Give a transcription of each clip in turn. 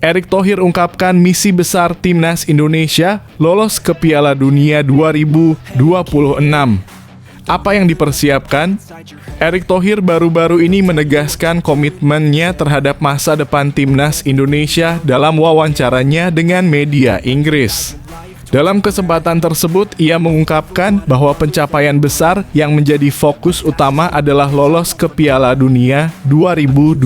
Erick Thohir ungkapkan misi besar Timnas Indonesia lolos ke Piala Dunia 2026. Apa yang dipersiapkan? Erick Thohir baru-baru ini menegaskan komitmennya terhadap masa depan Timnas Indonesia dalam wawancaranya dengan media Inggris. Dalam kesempatan tersebut, ia mengungkapkan bahwa pencapaian besar yang menjadi fokus utama adalah lolos ke Piala Dunia 2026.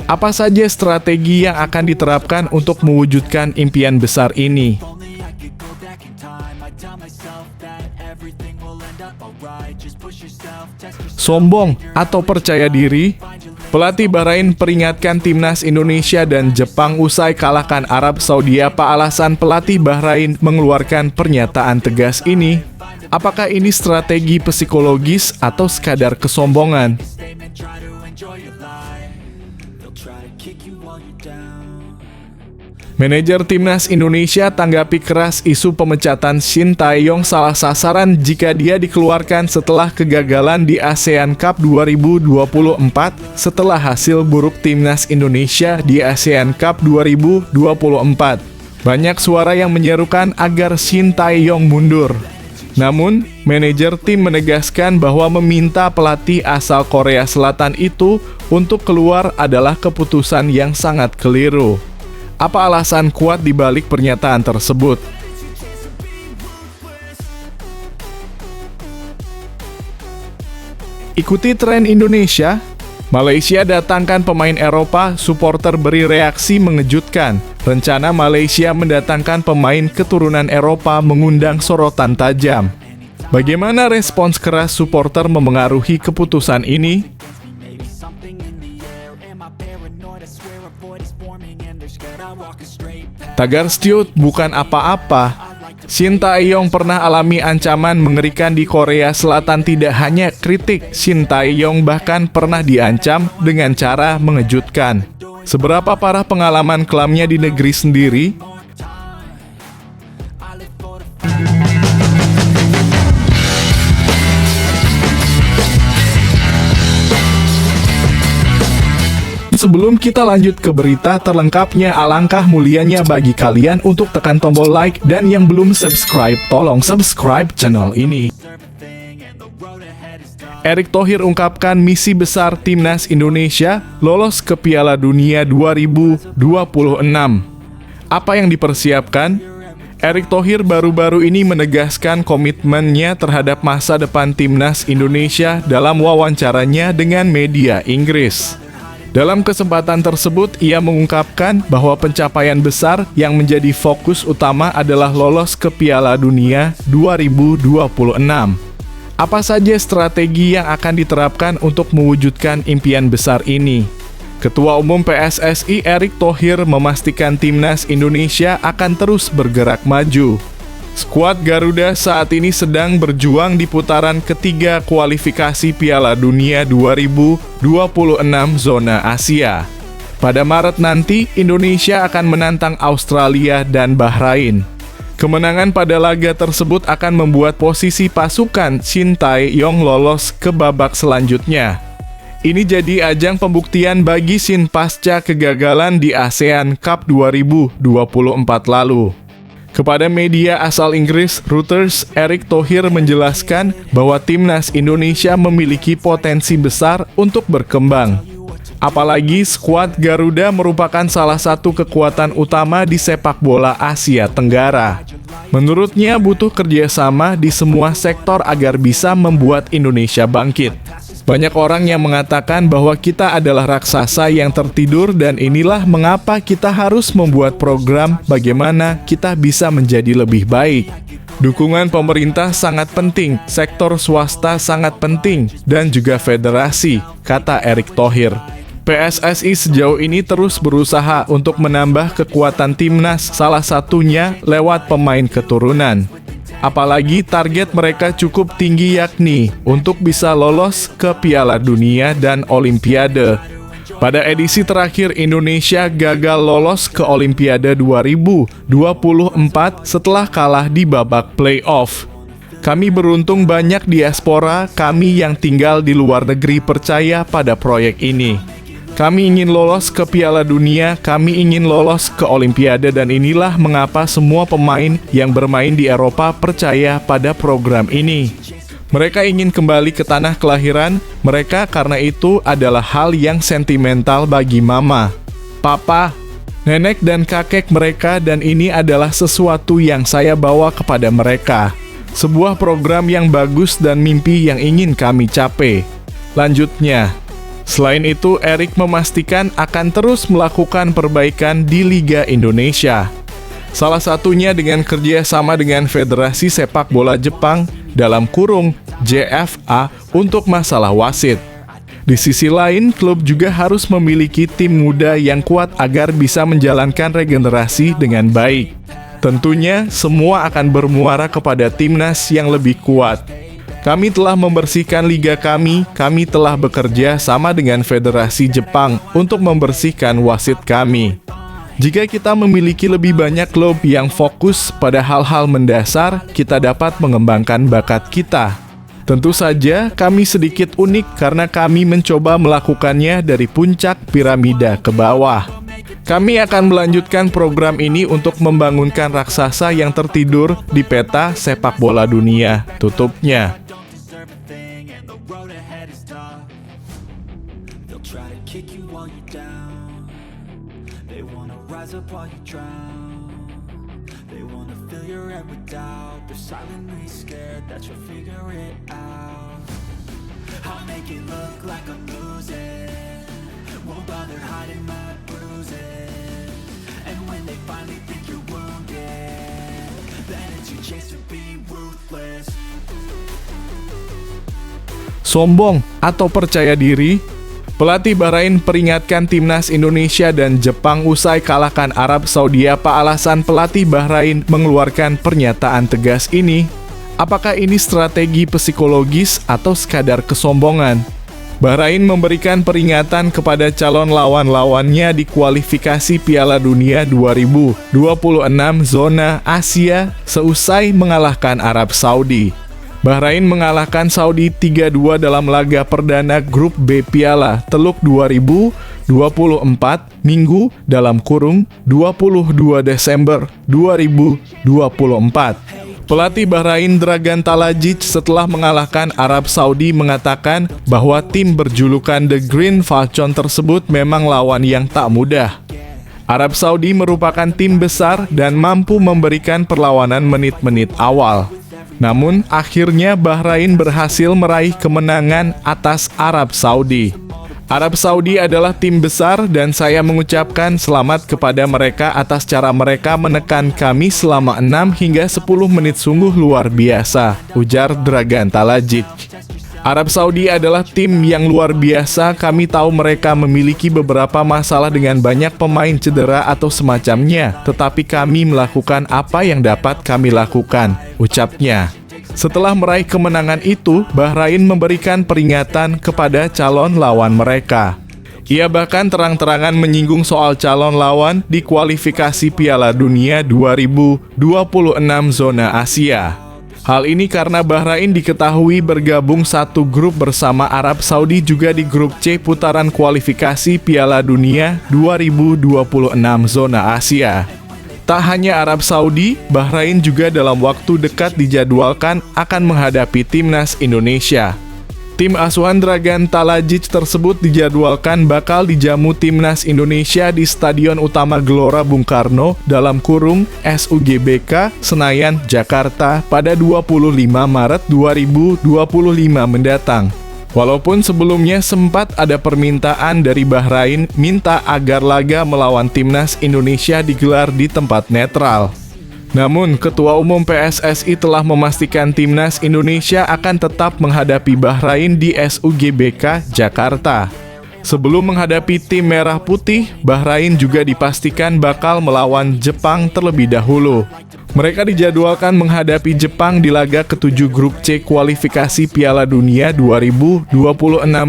Apa saja strategi yang akan diterapkan untuk mewujudkan impian besar ini? Sombong atau percaya diri? Pelatih Bahrain peringatkan Timnas Indonesia dan Jepang usai kalahkan Arab Saudi. Apa alasan pelatih Bahrain mengeluarkan pernyataan tegas ini? Apakah ini strategi psikologis atau sekadar kesombongan? Manajer Timnas Indonesia tanggapi keras isu pemecatan Shin Tae-yong salah sasaran jika dia dikeluarkan setelah kegagalan di ASEAN Cup 2024 setelah hasil buruk Timnas Indonesia di ASEAN Cup 2024. Banyak suara yang menyerukan agar Shin Tae-yong mundur. Namun, manajer tim menegaskan bahwa meminta pelatih asal Korea Selatan itu untuk keluar adalah keputusan yang sangat keliru. Apa alasan kuat di balik pernyataan tersebut? Ikuti tren Indonesia. Malaysia datangkan pemain Eropa, supporter beri reaksi mengejutkan. Rencana Malaysia mendatangkan pemain keturunan Eropa mengundang sorotan tajam. Bagaimana respons keras supporter memengaruhi keputusan ini? Tagar Stewart bukan apa-apa. Shin Tae-yong pernah alami ancaman mengerikan di Korea Selatan. Tidak hanya kritik, Shin Tae-yong bahkan pernah diancam dengan cara mengejutkan. Seberapa parah pengalaman kelamnya di negeri sendiri? Sebelum kita lanjut ke berita terlengkapnya, alangkah mulianya bagi kalian untuk tekan tombol like, dan yang belum subscribe, tolong subscribe channel ini. Erick Thohir ungkapkan misi besar Timnas Indonesia lolos ke Piala Dunia 2026. Apa yang dipersiapkan? Erick Thohir baru-baru ini menegaskan komitmennya terhadap masa depan Timnas Indonesia dalam wawancaranya dengan media Inggris. Dalam kesempatan tersebut, ia mengungkapkan bahwa pencapaian besar yang menjadi fokus utama adalah lolos ke Piala Dunia 2026. Apa saja strategi yang akan diterapkan untuk mewujudkan impian besar ini? Ketua Umum PSSI Erick Thohir memastikan Timnas Indonesia akan terus bergerak maju. Skuad Garuda saat ini sedang berjuang di putaran ketiga kualifikasi Piala Dunia 2026 zona Asia. Pada Maret nanti, Indonesia akan menantang Australia dan Bahrain. Kemenangan pada laga tersebut akan membuat posisi pasukan Shin Tae-yong lolos ke babak selanjutnya. Ini jadi ajang pembuktian bagi Shin pasca kegagalan di ASEAN Cup 2024 lalu. Kepada media asal Inggris, Reuters, Erick Thohir menjelaskan bahwa Timnas Indonesia memiliki potensi besar untuk berkembang. Apalagi skuad Garuda merupakan salah satu kekuatan utama di sepak bola Asia Tenggara. Menurutnya butuh kerjasama di semua sektor agar bisa membuat Indonesia bangkit. Banyak orang yang mengatakan bahwa kita adalah raksasa yang tertidur, dan inilah mengapa kita harus membuat program bagaimana kita bisa menjadi lebih baik. Dukungan pemerintah sangat penting, sektor swasta sangat penting, dan juga federasi, kata Erick Thohir. PSSI sejauh ini terus berusaha untuk menambah kekuatan timnas, salah satunya lewat pemain keturunan. Apalagi target mereka cukup tinggi, yakni untuk bisa lolos ke Piala Dunia dan Olimpiade. Pada edisi terakhir, Indonesia gagal lolos ke Olimpiade 2024 setelah kalah di babak play-off. Kami beruntung banyak diaspora kami yang tinggal di luar negeri percaya pada proyek ini. Kami ingin lolos ke Piala Dunia, kami ingin lolos ke Olimpiade, dan inilah mengapa semua pemain yang bermain di Eropa percaya pada program ini. Mereka ingin kembali ke tanah kelahiran mereka karena itu adalah hal yang sentimental bagi mama, papa, nenek dan kakek mereka, dan ini adalah sesuatu yang saya bawa kepada mereka. Sebuah program yang bagus dan mimpi yang ingin kami capai. Lanjutnya, selain itu, Erik memastikan akan terus melakukan perbaikan di Liga Indonesia. Salah satunya dengan kerjasama dengan Federasi Sepak Bola Jepang (JFA) untuk masalah wasit. Di sisi lain, klub juga harus memiliki tim muda yang kuat agar bisa menjalankan regenerasi dengan baik. Tentunya, semua akan bermuara kepada timnas yang lebih kuat. Kami telah membersihkan liga kami telah bekerja sama dengan Federasi Jepang untuk membersihkan wasit kami. Jika kita memiliki lebih banyak klub yang fokus pada hal-hal mendasar, kita dapat mengembangkan bakat kita. Tentu saja, kami sedikit unik karena kami mencoba melakukannya dari puncak piramida ke bawah. Kami akan melanjutkan program ini untuk membangunkan raksasa yang tertidur di peta sepak bola dunia, tutupnya. Sombong atau percaya diri? Pelatih Bahrain peringatkan timnas Indonesia dan Jepang usai kalahkan Arab Saudi. Apa alasan pelatih Bahrain mengeluarkan pernyataan tegas ini? Apakah ini strategi psikologis atau sekadar kesombongan? Bahrain memberikan peringatan kepada calon lawan-lawannya di kualifikasi Piala Dunia 2026 zona Asia seusai mengalahkan Arab Saudi. Bahrain mengalahkan Saudi 3-2 dalam laga perdana grup B Piala Teluk 2024 Minggu (22 Desember 2024). Pelatih Bahrain Dragan Talajic setelah mengalahkan Arab Saudi mengatakan bahwa tim berjulukan The Green Falcon tersebut memang lawan yang tak mudah. Arab Saudi merupakan tim besar dan mampu memberikan perlawanan menit-menit awal. Namun, akhirnya Bahrain berhasil meraih kemenangan atas Arab Saudi. Arab Saudi adalah tim besar dan saya mengucapkan selamat kepada mereka atas cara mereka menekan kami selama 6 hingga 10 menit, sungguh luar biasa, ujar Dragan Talajic. Arab Saudi adalah tim yang luar biasa, kami tahu mereka memiliki beberapa masalah dengan banyak pemain cedera atau semacamnya, tetapi kami melakukan apa yang dapat kami lakukan, ucapnya. Setelah meraih kemenangan itu, Bahrain memberikan peringatan kepada calon lawan mereka. Ia bahkan terang-terangan menyinggung soal calon lawan di kualifikasi Piala Dunia 2026 zona Asia. Hal ini karena Bahrain diketahui bergabung satu grup bersama Arab Saudi juga di grup C putaran kualifikasi Piala Dunia 2026 zona Asia. Tak hanya Arab Saudi, Bahrain juga dalam waktu dekat dijadwalkan akan menghadapi timnas Indonesia. Tim asuhan Dragan Talajic tersebut dijadwalkan bakal dijamu timnas Indonesia di Stadion Utama Gelora Bung Karno (SUGBK) Senayan, Jakarta pada 25 Maret 2025 mendatang. Walaupun sebelumnya sempat ada permintaan dari Bahrain minta agar laga melawan timnas Indonesia digelar di tempat netral. Namun, Ketua Umum PSSI telah memastikan timnas Indonesia akan tetap menghadapi Bahrain di SUGBK Jakarta. Sebelum menghadapi tim Merah Putih, Bahrain juga dipastikan bakal melawan Jepang terlebih dahulu. Mereka dijadwalkan menghadapi Jepang di laga ke-7 grup C kualifikasi Piala Dunia 2026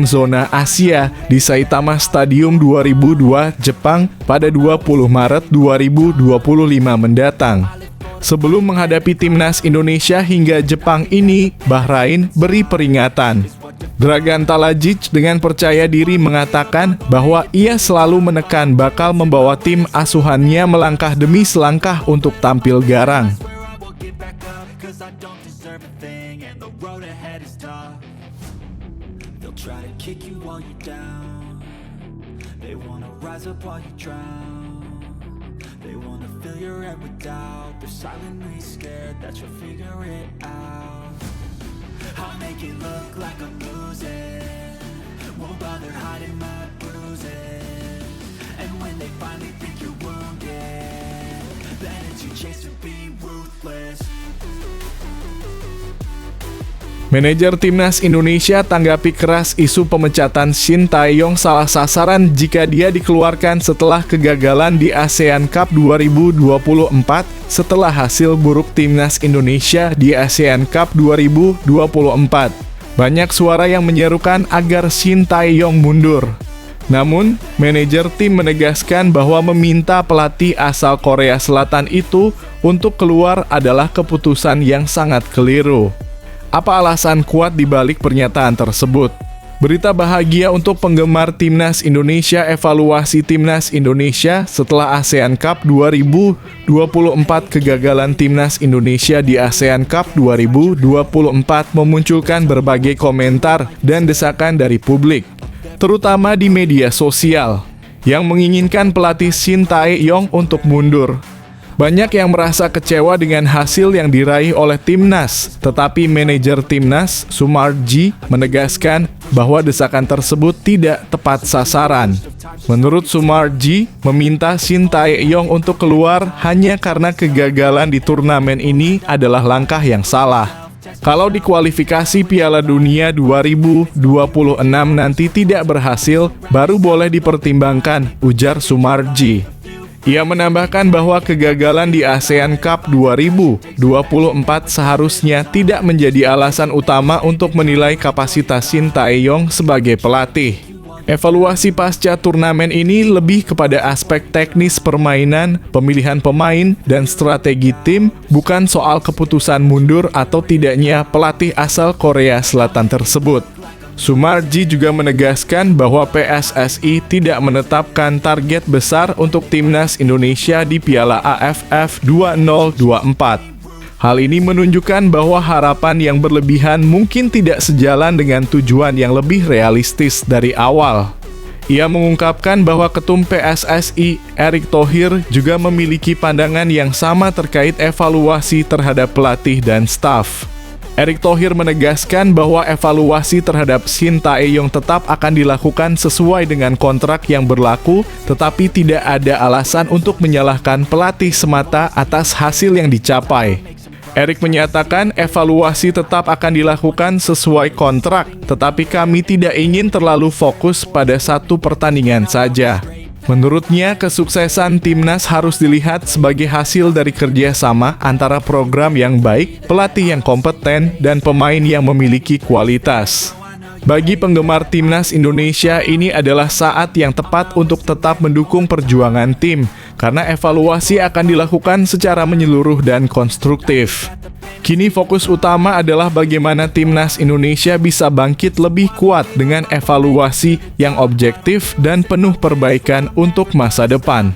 zona Asia di Saitama Stadium 2002, Jepang pada 20 Maret 2025 mendatang. Sebelum menghadapi timnas Indonesia hingga Jepang ini, Bahrain beri peringatan. Dragan Talajic dengan percaya diri mengatakan bahwa ia selalu menekan bakal membawa tim asuhannya melangkah demi selangkah untuk tampil garang. I'll make it look like I'm losing. Won't bother hiding my bruises. And when they finally think you're wounded, then it's your chance to be ruthless. Manajer Timnas Indonesia tanggapi keras isu pemecatan Shin Tae-yong salah sasaran jika dia dikeluarkan setelah kegagalan di ASEAN Cup 2024 setelah hasil buruk Timnas Indonesia di ASEAN Cup 2024. Banyak suara yang menyerukan agar Shin Tae-yong mundur. Namun, manajer tim menegaskan bahwa meminta pelatih asal Korea Selatan itu untuk keluar adalah keputusan yang sangat keliru. Apa alasan kuat di balik pernyataan tersebut? Berita bahagia untuk penggemar Timnas Indonesia. Evaluasi Timnas Indonesia setelah ASEAN Cup 2024. Kegagalan Timnas Indonesia di ASEAN Cup 2024 memunculkan berbagai komentar dan desakan dari publik, terutama di media sosial, yang menginginkan pelatih Shin Tae-yong untuk mundur. Banyak yang merasa kecewa dengan hasil yang diraih oleh Timnas, tetapi manajer Timnas, Sumarji, menegaskan bahwa desakan tersebut tidak tepat sasaran. Menurut Sumarji, meminta Shin Tae-yong untuk keluar hanya karena kegagalan di turnamen ini adalah langkah yang salah. Kalau di kualifikasi Piala Dunia 2026 nanti tidak berhasil, baru boleh dipertimbangkan, ujar Sumarji. Ia menambahkan bahwa kegagalan di ASEAN Cup 2024 seharusnya tidak menjadi alasan utama untuk menilai kapasitas Shin Tae-yong sebagai pelatih. Evaluasi pasca turnamen ini lebih kepada aspek teknis permainan, pemilihan pemain, dan strategi tim, bukan soal keputusan mundur atau tidaknya pelatih asal Korea Selatan tersebut. Sumarji juga menegaskan bahwa PSSI tidak menetapkan target besar untuk Timnas Indonesia di Piala AFF 2024. Hal ini menunjukkan bahwa harapan yang berlebihan mungkin tidak sejalan dengan tujuan yang lebih realistis dari awal. Ia mengungkapkan bahwa Ketum PSSI, Erick Thohir, juga memiliki pandangan yang sama terkait evaluasi terhadap pelatih dan staf. Erick Thohir menegaskan bahwa evaluasi terhadap Shin Tae-yong tetap akan dilakukan sesuai dengan kontrak yang berlaku, tetapi tidak ada alasan untuk menyalahkan pelatih semata atas hasil yang dicapai. Erick menyatakan evaluasi tetap akan dilakukan sesuai kontrak, tetapi kami tidak ingin terlalu fokus pada satu pertandingan saja. Menurutnya, kesuksesan Timnas harus dilihat sebagai hasil dari kerjasama antara program yang baik, pelatih yang kompeten, dan pemain yang memiliki kualitas. Bagi penggemar Timnas Indonesia, ini adalah saat yang tepat untuk tetap mendukung perjuangan tim, karena evaluasi akan dilakukan secara menyeluruh dan konstruktif. Kini fokus utama adalah bagaimana Timnas Indonesia bisa bangkit lebih kuat dengan evaluasi yang objektif dan penuh perbaikan untuk masa depan.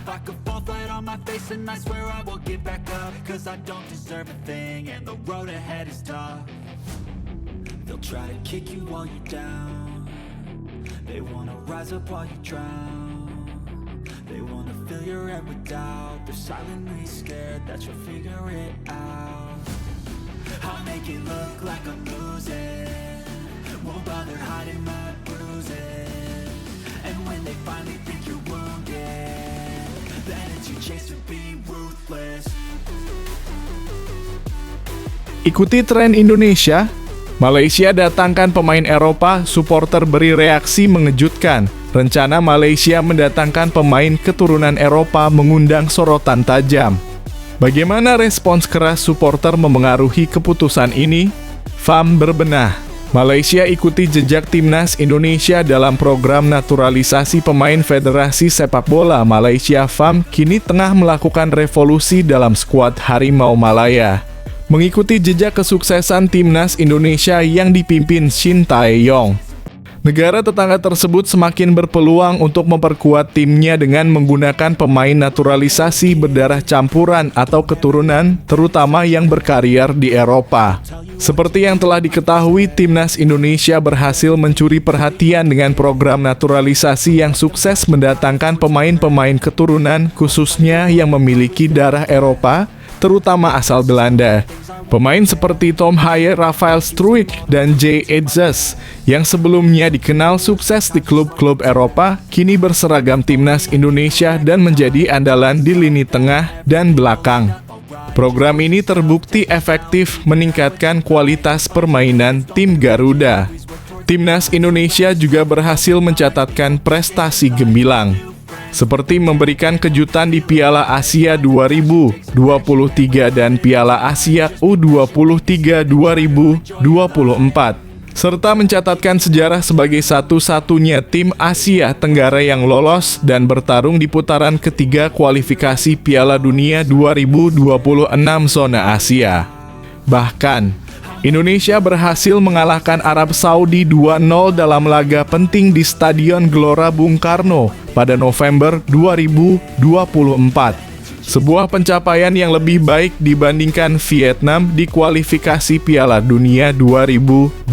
I'll make it look like I'm losing. Won't bother hiding my bruises. And when they finally think you're wounded, then it's your chance to be ruthless. Ikuti tren Indonesia. Malaysia datangkan pemain Eropa, supporter beri reaksi mengejutkan. Rencana Malaysia mendatangkan pemain keturunan Eropa mengundang sorotan tajam. Bagaimana respons keras supporter memengaruhi keputusan ini? FAM berbenah. Malaysia ikuti jejak Timnas Indonesia dalam program naturalisasi pemain Federasi Sepak Bola Malaysia FAM kini tengah melakukan revolusi dalam skuad Harimau Malaya. Mengikuti jejak kesuksesan Timnas Indonesia yang dipimpin Shin Tae-yong, Negara tetangga tersebut semakin berpeluang untuk memperkuat timnya dengan menggunakan pemain naturalisasi berdarah campuran atau keturunan, terutama yang berkarier di Eropa. Seperti yang telah diketahui, timnas Indonesia berhasil mencuri perhatian dengan program naturalisasi yang sukses mendatangkan pemain-pemain keturunan, khususnya yang memiliki darah Eropa, terutama asal Belanda. Pemain seperti Tom Haaien, Rafael Struijk, dan Jay Edzes yang sebelumnya dikenal sukses di klub-klub Eropa, kini berseragam timnas Indonesia dan menjadi andalan di lini tengah dan belakang. Program ini terbukti efektif meningkatkan kualitas permainan tim Garuda. Timnas Indonesia juga berhasil mencatatkan prestasi gemilang, seperti memberikan kejutan di Piala Asia 2023 dan Piala Asia U23 2024, serta mencatatkan sejarah sebagai satu-satunya tim Asia Tenggara yang lolos dan bertarung di putaran ketiga kualifikasi Piala Dunia 2026 zona Asia. Bahkan, Indonesia berhasil mengalahkan Arab Saudi 2-0 dalam laga penting di Stadion Gelora Bung Karno pada November 2024. Sebuah pencapaian yang lebih baik dibandingkan Vietnam di kualifikasi Piala Dunia 2022.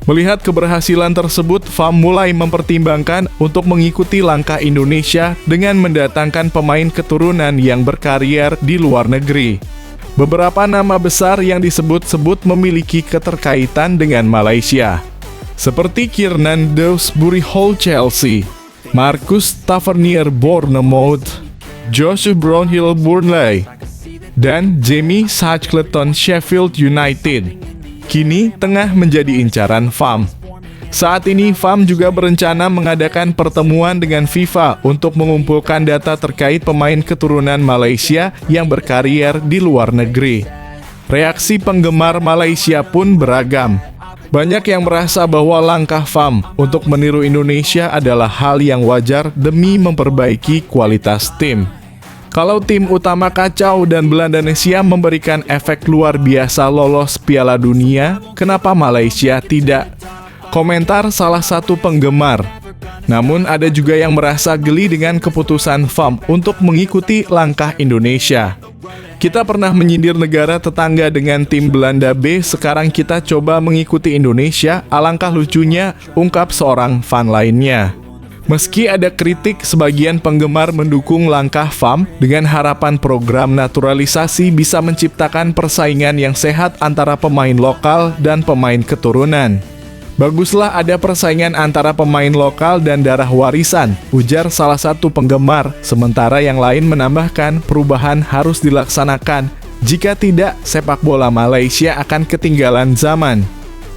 Melihat keberhasilan tersebut, FAM mulai mempertimbangkan untuk mengikuti langkah Indonesia dengan mendatangkan pemain keturunan yang berkarier di luar negeri. Beberapa nama besar yang disebut-sebut memiliki keterkaitan dengan Malaysia, seperti Kiernan Dewsbury Hall Chelsea, Marcus Tavernier Bournemouth, Joshua Brownhill Burnley, dan Jamie Shackleton Sheffield United, kini tengah menjadi incaran FAM. Saat ini FAM juga berencana mengadakan pertemuan dengan FIFA untuk mengumpulkan data terkait pemain keturunan Malaysia yang berkarier di luar negeri. Reaksi penggemar Malaysia pun beragam. Banyak yang merasa bahwa langkah FAM untuk meniru Indonesia adalah hal yang wajar demi memperbaiki kualitas tim. Kalau tim utama kacau dan Belandanesia memberikan efek luar biasa lolos Piala Dunia, kenapa Malaysia tidak? Komentar salah satu penggemar. Namun ada juga yang merasa geli dengan keputusan FAM untuk mengikuti langkah Indonesia. Kita pernah menyindir negara tetangga dengan tim Belanda B, sekarang kita coba mengikuti Indonesia, alangkah lucunya, ungkap seorang fan lainnya. Meski ada kritik, sebagian penggemar mendukung langkah FAM dengan harapan program naturalisasi bisa menciptakan persaingan yang sehat antara pemain lokal dan pemain keturunan. Baguslah ada persaingan antara pemain lokal dan darah warisan, ujar salah satu penggemar, sementara yang lain menambahkan perubahan harus dilaksanakan, jika tidak sepak bola Malaysia akan ketinggalan zaman.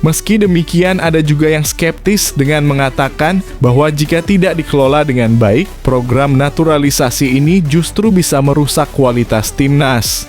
Meski demikian, ada juga yang skeptis dengan mengatakan bahwa jika tidak dikelola dengan baik, program naturalisasi ini justru bisa merusak kualitas timnas.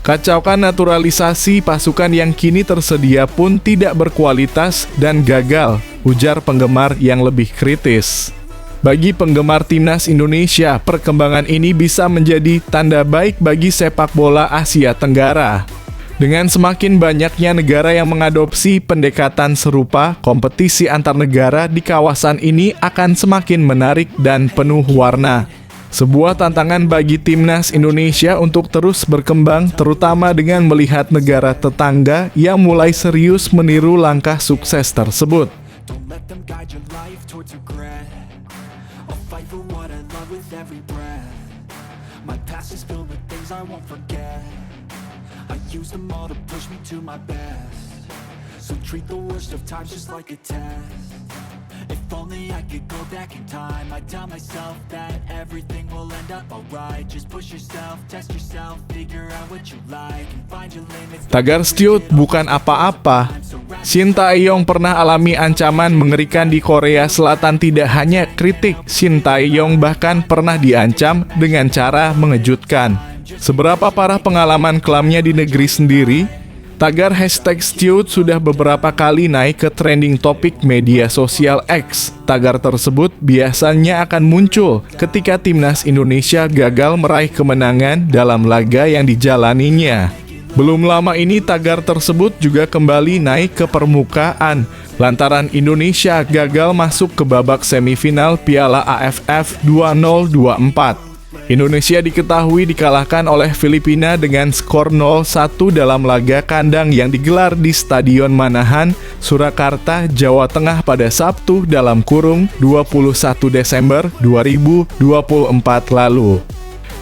Kacaukan naturalisasi, pasukan yang kini tersedia pun tidak berkualitas dan gagal, ujar penggemar yang lebih kritis. Bagi penggemar timnas Indonesia, perkembangan ini bisa menjadi tanda baik bagi sepak bola Asia Tenggara. Dengan semakin banyaknya negara yang mengadopsi pendekatan serupa, kompetisi antar negara di kawasan ini akan semakin menarik dan penuh warna. Sebuah tantangan bagi timnas Indonesia untuk terus berkembang, terutama dengan melihat negara tetangga yang mulai serius meniru langkah sukses tersebut. Don't let them guide your life towards regret. I'll fight for what I love with every breath. My past is filled with things I won't forget. I use them all to push me to my best. So treat the worst of times just like a test. If only I could go back in time, I'd tell myself that everything will end up alright. Just push yourself, test yourself, figure out what you like, and find your limits. Tagar Stewart bukan apa-apa. Shin Tae-yong pernah alami ancaman mengerikan di Korea Selatan. Tidak hanya kritik, Shin Tae-yong bahkan pernah diancam dengan cara mengejutkan. Seberapa parah pengalaman kelamnya di negeri sendiri? Tagar #Stewart sudah beberapa kali naik ke trending topik media sosial X. Tagar tersebut biasanya akan muncul ketika timnas Indonesia gagal meraih kemenangan dalam laga yang dijalaninya. Belum lama ini tagar tersebut juga kembali naik ke permukaan lantaran Indonesia gagal masuk ke babak semifinal Piala AFF 2024. Indonesia diketahui dikalahkan oleh Filipina dengan skor 0-1 dalam laga kandang yang digelar di Stadion Manahan, Surakarta, Jawa Tengah pada Sabtu (21 Desember 2024) lalu.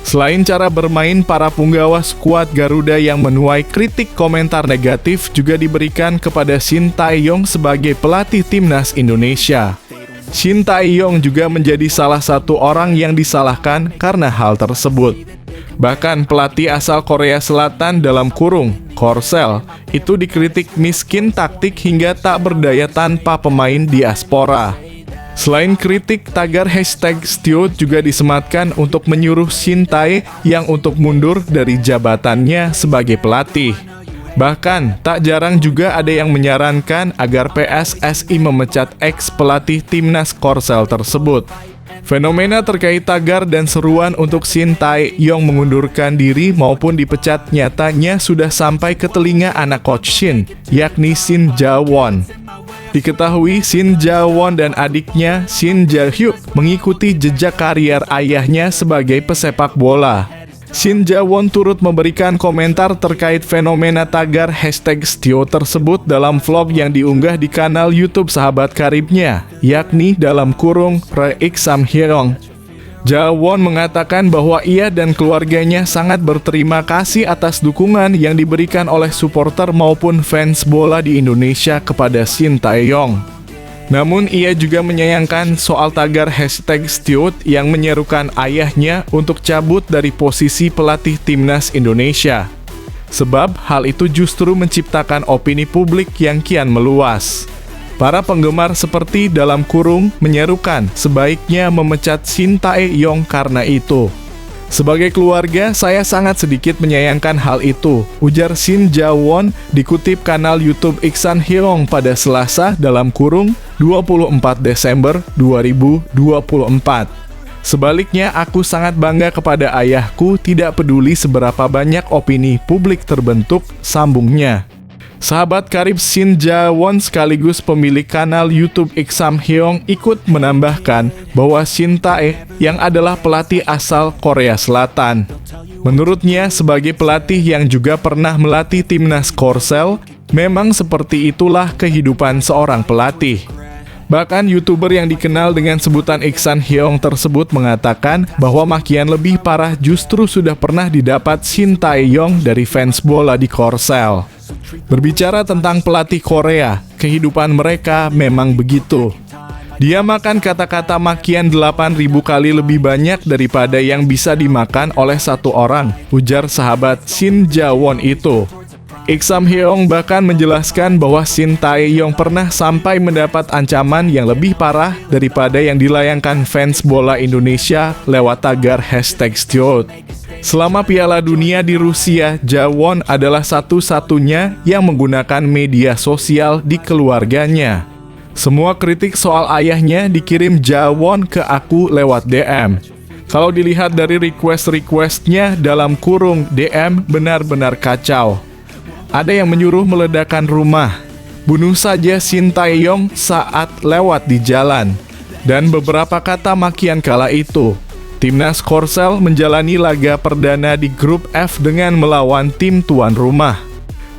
Selain cara bermain, para punggawa skuad Garuda yang menuai kritik komentar negatif juga diberikan kepada Shin Tae-yong sebagai pelatih timnas Indonesia. Shin Tae-yong juga menjadi salah satu orang yang disalahkan karena hal tersebut. Bahkan pelatih asal Korea Selatan (Korsel) itu dikritik miskin taktik hingga tak berdaya tanpa pemain diaspora. Selain kritik, tagar #Steot juga disematkan untuk menyuruh Shin Tae yang untuk mundur dari jabatannya sebagai pelatih. Bahkan, tak jarang juga ada yang menyarankan agar PSSI memecat ex-pelatih timnas Korsel tersebut. Fenomena terkait tagar dan seruan untuk Shin Tae-yong mengundurkan diri maupun dipecat nyatanya sudah sampai ke telinga anak coach Shin, yakni Shin Ja-won. Diketahui Shin Ja-won dan adiknya Shin Ja-hyuk mengikuti jejak karier ayahnya sebagai pesepak bola. Shin Ja-won turut memberikan komentar terkait fenomena tagar #Steot tersebut dalam vlog yang diunggah di kanal YouTube sahabat karibnya, yakni Re Iksam Hyong. Ja-won mengatakan bahwa ia dan keluarganya sangat berterima kasih atas dukungan yang diberikan oleh supporter maupun fans bola di Indonesia kepada Shin Tae-yong. Namun ia juga menyayangkan soal tagar #Steot yang menyerukan ayahnya untuk cabut dari posisi pelatih timnas Indonesia. Sebab hal itu justru menciptakan opini publik yang kian meluas. Para penggemar seperti menyerukan sebaiknya memecat Shin Tae-yong karena itu. Sebagai keluarga, saya sangat sedikit menyayangkan hal itu, ujar Shin Ja-won dikutip kanal YouTube Iksan Hyong pada Selasa (24 Desember 2024). Sebaliknya, aku sangat bangga kepada ayahku, tidak peduli seberapa banyak opini publik terbentuk, sambungnya. Sahabat karib, Shin Ja-won sekaligus pemilik kanal YouTube Iksam Hyong ikut menambahkan bahwa Shin Tae yang adalah pelatih asal Korea Selatan. Menurutnya, sebagai pelatih yang juga pernah melatih timnas Korsel, memang seperti itulah kehidupan seorang pelatih. Bahkan YouTuber yang dikenal dengan sebutan Iksan Hyong tersebut mengatakan bahwa makian lebih parah justru sudah pernah didapat Shin Tae-yong dari fans bola di Korsel. Berbicara tentang pelatih Korea, kehidupan mereka memang begitu. Dia makan kata-kata makian 8.000 kali lebih banyak daripada yang bisa dimakan oleh satu orang, ujar sahabat Shin Ja-won itu. Iksam Hyong bahkan menjelaskan bahwa Shin Tae-yong pernah sampai mendapat ancaman yang lebih parah daripada yang dilayangkan fans bola Indonesia lewat tagar #Steot. Selama Piala Dunia di Rusia, Ja-won adalah satu-satunya yang menggunakan media sosial di keluarganya. Semua kritik soal ayahnya dikirim Ja-won ke aku lewat DM. Kalau dilihat dari request-requestnya (DM) benar-benar kacau. Ada yang menyuruh meledakkan rumah, bunuh saja Shin Tae-yong saat lewat di jalan, dan beberapa kata makian kala itu. Timnas Korsel menjalani laga perdana di grup F dengan melawan tim tuan rumah.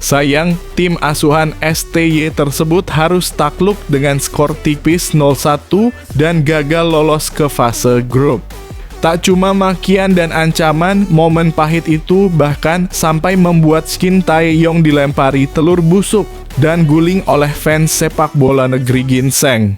Sayang, tim asuhan STY tersebut harus takluk dengan skor tipis 0-1 dan gagal lolos ke fase grup. Tak cuma makian dan ancaman, momen pahit itu bahkan sampai membuat Shin Tae-yong dilempari telur busuk dan guling oleh fans sepak bola negeri ginseng.